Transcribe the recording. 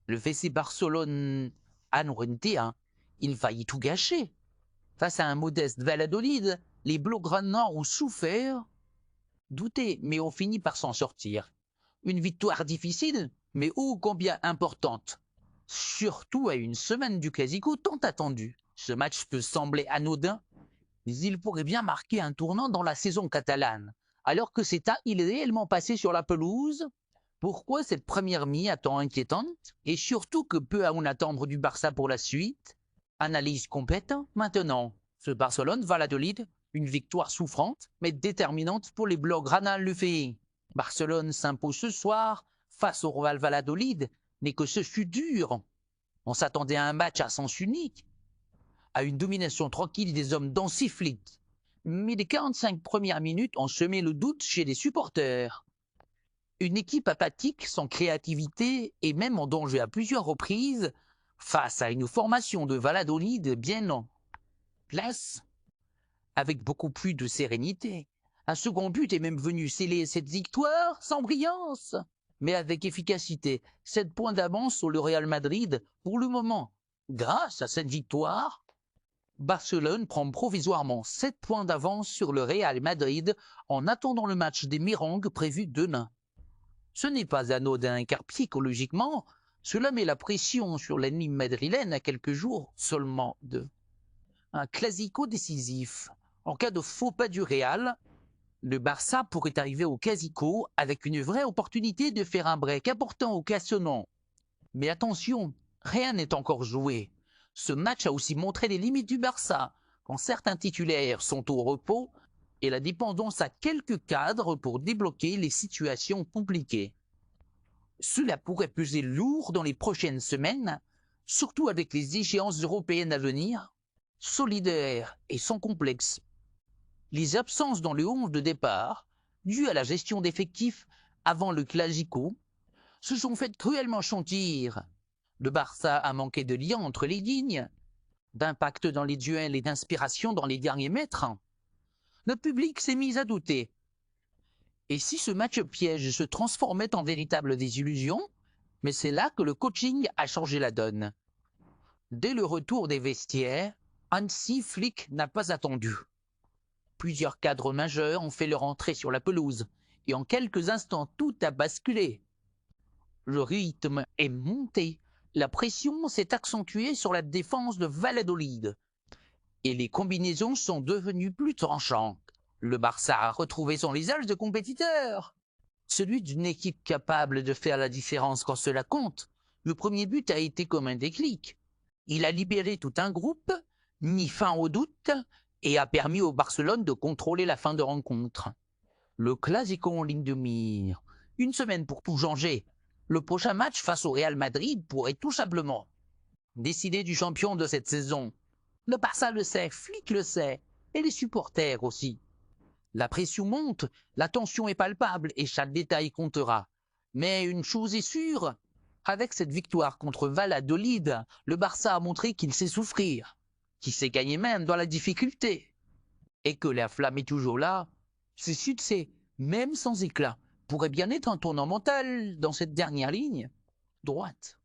Le FC Barcelone a hein, il faillit tout gâcher. Face à un modeste Valladolid, les Blaugrana ont souffert, douté, mais ont fini par s'en sortir. Une victoire difficile, mais ô combien importante. Surtout à une semaine du Clasico tant attendu. Ce match peut sembler anodin, mais il pourrait bien marquer un tournant dans la saison catalane. Alors que il est réellement passé sur la pelouse, pourquoi cette première mi-temps tant inquiétante et surtout que peu à en attendre du Barça pour la suite? Analyse complète maintenant. Ce Barcelone-Valladolid, une victoire souffrante mais déterminante pour les Blaugrana le fait. Barcelone s'impose ce soir face au Real Valladolid, mais que ce fut dur. On s'attendait à un match à sens unique, à une domination tranquille des hommes d'Ansiflit. Mais les 45 premières minutes ont semé le doute chez les supporters. Une équipe apathique, sans créativité et même en danger à plusieurs reprises, face à une formation de Valladolid bien en place, avec beaucoup plus de sérénité. Un second but est même venu sceller cette victoire sans brillance, mais avec efficacité. 7 points d'avance sur le Real Madrid pour le moment. Grâce à cette victoire, Barcelone prend provisoirement 7 points d'avance sur le Real Madrid en attendant le match des Merengues prévu demain. Ce n'est pas anodin car psychologiquement, cela met la pression sur l'ennemi madrilène à quelques jours seulement de un classico décisif. En cas de faux pas du Real, le Barça pourrait arriver au classico avec une vraie opportunité de faire un break important au classement. Mais attention, rien n'est encore joué. Ce match a aussi montré les limites du Barça, quand certains titulaires sont au repos et la dépendance à quelques cadres pour débloquer les situations compliquées. Cela pourrait peser lourd dans les prochaines semaines, surtout avec les échéances européennes à venir. Solidaire et sans complexe, les absences dans le 11 de départ, dues à la gestion d'effectifs avant le Clasico, se sont faites cruellement sentir. Le Barça a manqué de lien entre les lignes, d'impact dans les duels et d'inspiration dans les derniers mètres. Le public s'est mis à douter. Et si ce match piège se transformait en véritable désillusion, mais c'est là que le coaching a changé la donne. Dès le retour des vestiaires, Hansi Flick n'a pas attendu. Plusieurs cadres majeurs ont fait leur entrée sur la pelouse, et en quelques instants tout a basculé. Le rythme est monté, la pression s'est accentuée sur la défense de Valladolid, et les combinaisons sont devenues plus tranchantes. Le Barça a retrouvé son visage de compétiteur, celui d'une équipe capable de faire la différence quand cela compte. Le premier but a été comme un déclic. Il a libéré tout un groupe, mis fin au doute et a permis au Barcelone de contrôler la fin de rencontre. Le Clasico en ligne de mire. Une semaine pour tout changer. Le prochain match face au Real Madrid pourrait tout simplement décider du champion de cette saison. Le Barça le sait, Flick le sait, et les supporters aussi. La pression monte, la tension est palpable et chaque détail comptera. Mais une chose est sûre, avec cette victoire contre Valladolid, le Barça a montré qu'il sait souffrir, qu'il sait gagner même dans la difficulté. Et que la flamme est toujours là, ce succès, même sans éclat, pourrait bien être un tournant mental dans cette dernière ligne droite.